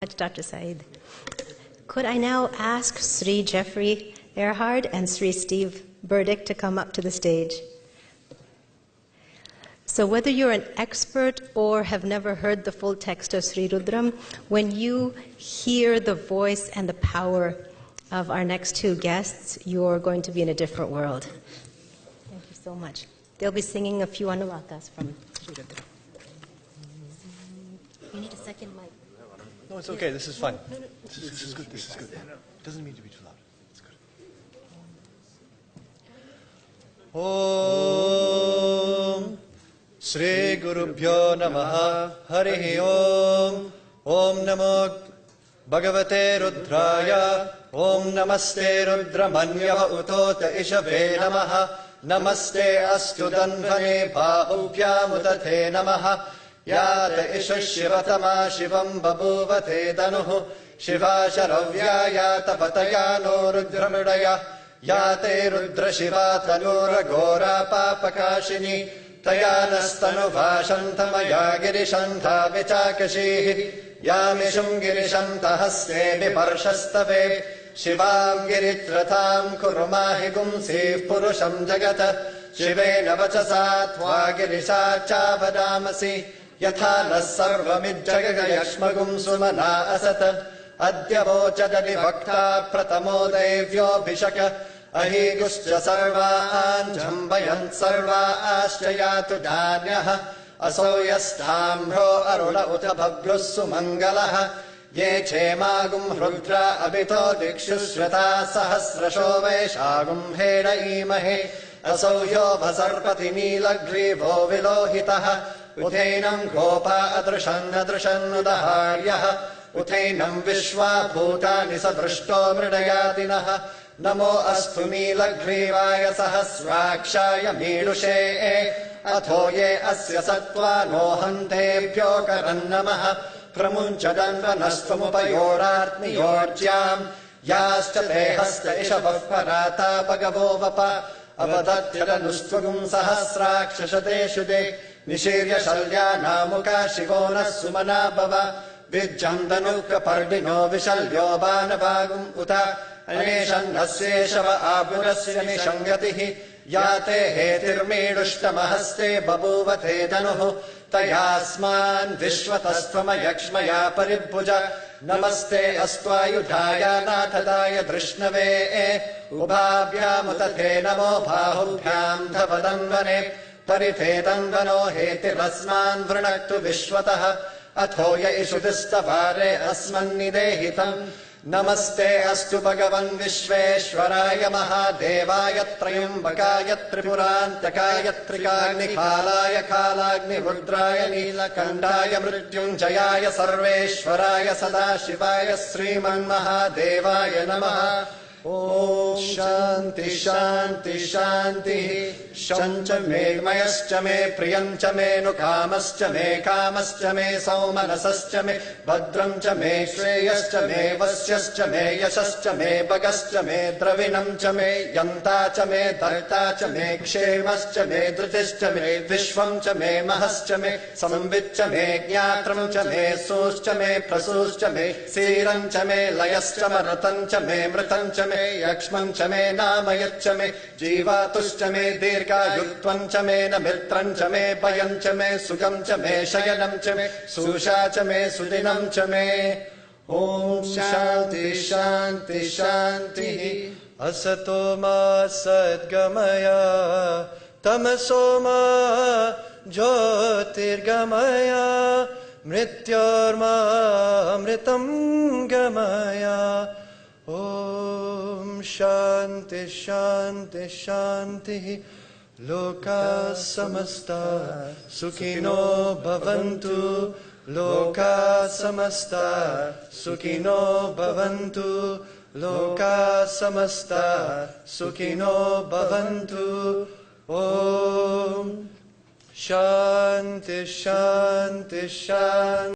Dr. Saeed. Could I now ask Sri Jeffrey Erhard and Sri Steve Burdick to come up to the stage? So whether you're an expert or have never heard the full text of Sri Rudram, when you hear the voice and the power of our next two guests, you're going to be in a different world. Thank you so much. They'll be singing a few anuvakas from Sri Rudram. You need a second mic. No, it's okay. This is fun. This is good. This is good. It doesn't mean to be too loud. It's good. Om Shri Gurubhyo Namaha Harihi Om Om Namo Bhagavate Rudraya Om Namaste Rudramanyava Utota Ishave Namaha Namaste Astu Danvane Bahubhyam Utate Namaha Yata Isha Shivatama Shivam Babuvate Danuhu Shiva Sharavya Yata Patayano Rudramudaya Yate Rudra Shiva Tanura Gora Papakashini Tayanastanu Vashantamaya Girishantha Vichakashihi Yamishum Girishantha Haste Viparshastave Shivam Giritratham Kurumahi Gumsi Purusham Jagata Shivena Vachasa Tva Girisha Chavadamasi Yatha Nasarvamidjagayashmagum Sumana Asata Adya Vochadali Bhakta Pratamo Devyo Bhishaka Ahiguscha Sarva Anjambayant Sarva Aschayatu Danyaha Asoyastamro Aruna Utabhagrussu Mangalaha Ye Chemagum Rudra Abito Dikshushrata Sahasrasho Veshagum Heda Imahe Asoyo Vasarpati Nilagrivo Vilohitaha Uthainam Gopa Adrushan Udaharyaha Uthainam Vishwa Bhutani Sadrushto Mridayadinaha Namo Astu Nilaghrivaya Sahasrakshaya Mirushe Athoye Asya Sattva Nohantebhyo Karannamaha Pramunchadanvanastumupayoratmi Yorjyam Yascha Tehasta Ishabhav Parata Bhagavo Vapa Avadatyadanushtvagum Sahasrakshashate de Nishirya Shalya Namuka Shivona Sumana Bhava Vijjandanuka Pardino Vishalyo Banavagum Uta Aneshan Nasyeshava Abhurasya Nishangatihi Yate Hetirmedushtamahasti Babuvate Danuhu Tayasman Vishwatastvama Yakshmaya Paribhuja Namaste Astvayudhaya Nathadaya Drishnave Ubhabhyamutate Namo Bahubhyam Dhavadanvane Paritetanvano Hetirasman Vrinaktu Vishwataha Athoya Ishudistavare Asman Nidehitam Namaste Astu Bhagavan Vishveshwaraya Mahadevaya Trayambakaya Tripurantakaya Trikagni Khalaya Khalagni Rudraya Nilakandaya Mrityunjayaya Sarveshwaraya Sadashivaya Sriman Mahadevaya Namaha Om Shanti Shanti Shanti Shancha me Mayascha me Priyancha me Nukamascha me Kamascha me Saumanasascha me Bhadramcha me Shreyascha me Vasyascha me Yashascha me Bhagascha me Dravinamcha me Yantacha me Dartacha me Kshemascha me Dhritischa me Vishwamcha me Mahascha me Samvitcha me Jnatramcha me Suscha me Prasuscha me Sirancha me Layascha Maratancha me Mritancha me Yakshmancha me Namayatcha me Jivatushcha me Dirga Yutvancha me Namitrancha me Bayancha me Sugamcha me Shayanamcha me Sushacha me Sudinamcha me Om Shanti Shanti Shanti Asatoma Sadgamaya Tamasoma Jyotirgamaya Mrityorma Amritam Gamaya Om Shanti Shanti Shanti Loka Samasta Sukhino Bhavantu Loka Samasta Sukhino Bhavantu Loka Samasta Sukhino Bhavantu Om Shanti Shanti Shanti